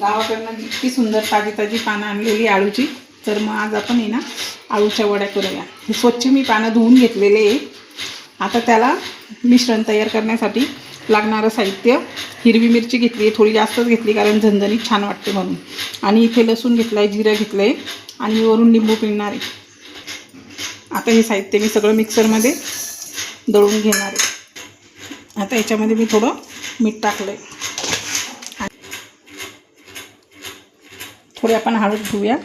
गावाकडनं इतकी सुंदर ताजी ताजी पानं आणलेली आळूची. तर मग आज आपण आहे ना आळूच्या वड्या करूया. हे स्वच्छ मी पानं धुवून घेतलेले आहे. आता त्याला मिश्रण तयार करण्यासाठी लागणारं साहित्य, हिरवी मिरची घेतली आहे, थोडी जास्तच घेतली कारण झणझणीत छान वाटते म्हणून. आणि इथे लसूण घेतला आहे, जिरं घेतलं आहे आणि वरून लिंबू पिळणार आहे. आता हे साहित्य मी सगळं मिक्सरमध्ये दळून घेणार आहे. आता याच्यामध्ये मी थोडं मीठ टाकलं आहे. थोडी आपण हळद घेऊया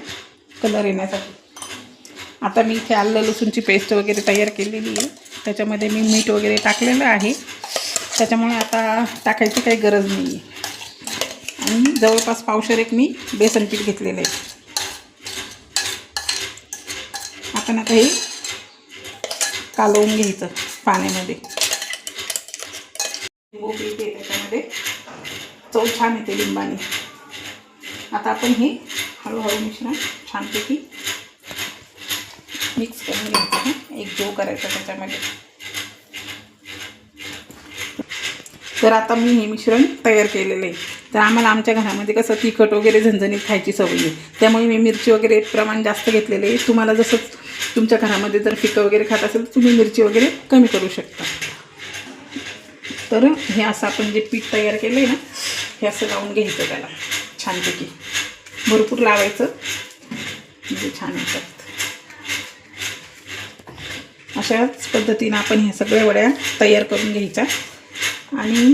कलर येण्यासाठी. आता मी इथे आलं लसूणची पेस्ट वगैरे तयार केलेली आहे. त्याच्यामध्ये मी मीठ वगैरे टाकलेलं आहे. त्याच्यामुळे आता टाकायची काही गरज नाही आहे. आणि जवळपास पावशेर एक मी बेसन पीठ घेतलेलं आहे. आपण आता हे कालवून घ्यायचं पाण्यामध्ये. लिंबू पिळते त्याच्यामध्ये, चव छान येते लिंबाने. आता आपण हे हळूहळू मिश्रण छानपैकी मिक्स करून घ्यायचं. एक जीव करायचा त्याच्यामध्ये. तर आता मी हे मिश्रण तयार केलेलं आहे. तर आम्हाला आमच्या घरामध्ये कसं तिखट वगैरे झणझणीत खायची सवय आहे. त्यामुळे मी मिरची वगैरे प्रमाण जास्त घेतलेलं आहे. तुम्हाला जसं तुमच्या घरामध्ये जर फिकं वगैरे खात असेल तुम्ही मिरची वगैरे कमी करू शकता. तर हे असं आपण जे पीठ तयार केलं आहे ना, हे असं लावून घ्यायचं त्याला छानपैकी. भरपूर लावायचं म्हणजे छान येतात. अशाच पद्धतीनं आपण ह्या सगळ्या वड्या तयार करून घ्यायच्या. आणि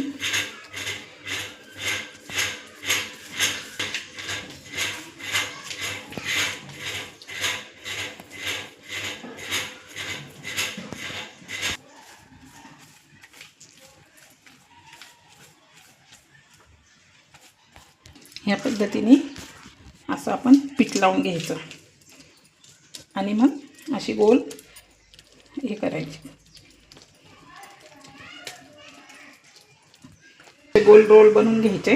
ह्या पद्धतीने असं आपण पीठ लावून घ्यायचं. आणि मग अशी गोल हे करायची, गोल रोल बनवून घ्यायचे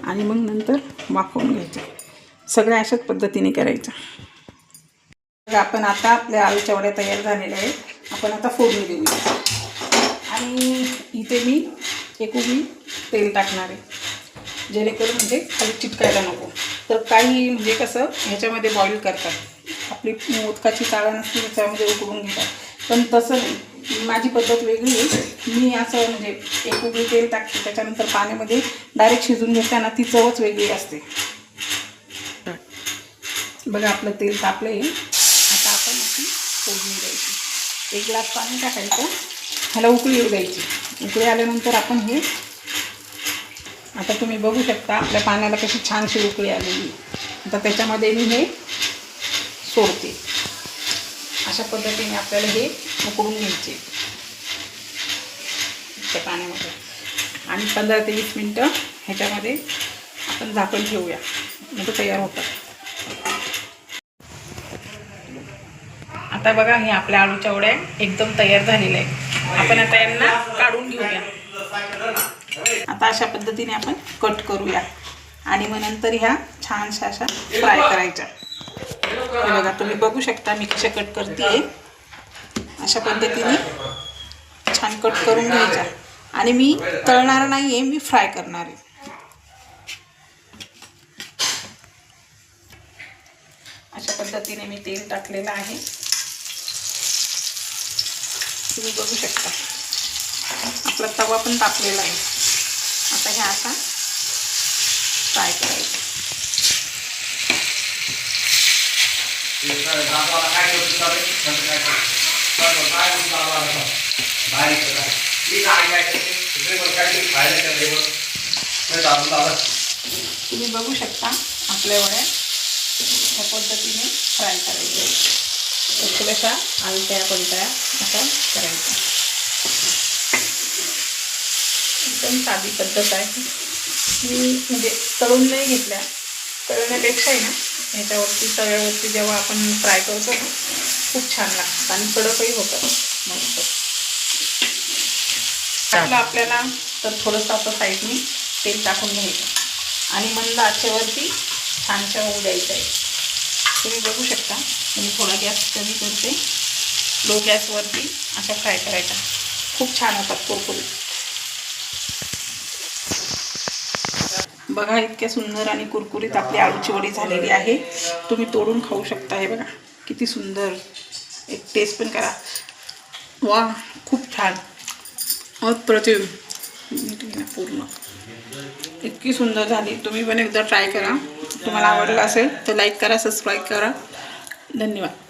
आणि मग नंतर वाफवून घ्यायचे. सगळ्या अशाच पद्धतीने करायच्या. आपण आता आपल्या आळूच्या वड्या तयार झालेल्या आहेत. आपण आता फोडणी देऊया. आणि इथे मी एक उभी तेल टाकणार आहे, जेणेकरून म्हणजे खाली चिटकायला नको. तर काही म्हणजे कसं ह्याच्यामध्ये बॉईल करतात, आपली मोदकाची चाळण असते त्याच्यामध्ये उकळून घेतात. पण तसं नाही, माझी पद्धत वेगळी आहे. मी असं म्हणजे एक उभी तेल टाकते, त्याच्यानंतर पाण्यामध्ये डायरेक्ट शिजून घेताना ती चवच वेगळी असते. बघा आपलं तेल तापलं आहे. आता आपण अशी फोडणी द्यायची. 1 ग्लास पाणी टाकायचं, ह्याला उकळी येऊ द्यायची. उकळी आल्यानंतर आपण हे, आता तुम्ही बघू शकता आपल्या पाण्याला कशी छानशी उकळी आलेली. आता त्याच्यामध्ये मी हे सोडते. अशा पद्धतीने आपल्याला हे उकळून घ्यायचे त्या पाण्यामध्ये. आणि 15 ते 20 मिनटं ह्याच्यामध्ये आपण झाकण ठेवूया, म्हणजे तयार होतात. आता बघा हे आपल्या आळूच्या वड्या एकदम तयार झालेल्या आहेत. आपण आता यांना काढून घेऊया. आता अशा पद्धतीने आपण कट करूया आणि मग नंतर ह्या छानशा अशा फ्राय करायच्या. हे बघा तुम्ही बघू शकता मी कशा कट करते. अशा पद्धतीने छान कट करून घ्यायच्या. आणि मी तळणार नाही आहे, मी फ्राय करणार आहे. अशा पद्धतीने मी तेल टाकलेलं आहे, तुम्ही बघू शकता. आपला तवा पण तापलेला आहे. आता हे असा फ्राय करायचं. तुम्ही बघू शकता आपल्या वड्या ह्या पद्धतीने फ्राय करायच्या. थोड्याशा आलत्या पलट्या असा करायचा. एकदम साधी पद्धत आहे. मी म्हणजे तळून नाही घेतल्या, तळण्यापेक्षा आहे ना ह्याच्यावरती तव्यावरती जेव्हा आपण फ्राय करतो ना खूप छान लागतं आणि कडकही होतं मस्त. आपल्याला तर थोडंसं असं साईडनी तेल टाकून घ्यायचं आणि मंद आचेवरती छानशा होऊ द्यायचं आहे. तुम्ही बघू शकता. मी थोडा गॅस कमी करते, लो गॅसवरती अशा फ्राय करायच्या. खूप छान होतात कुरकुरीत. बघा इतक्या सुंदर आणि कुरकुरीत आपली आळूची वडी झालेली आहे. तुम्ही तोडून खाऊ शकता. हे बघा किती सुंदर. एक टेस्ट पण करा. वा खूप छान अप्रतिम. पूर्ण इतकी सुंदर झाली. तुम्ही पण एकदा ट्राय करा. तुम्हाला आवडलं असेल तर लाईक करा, सबस्क्राईब करा. धन्यवाद.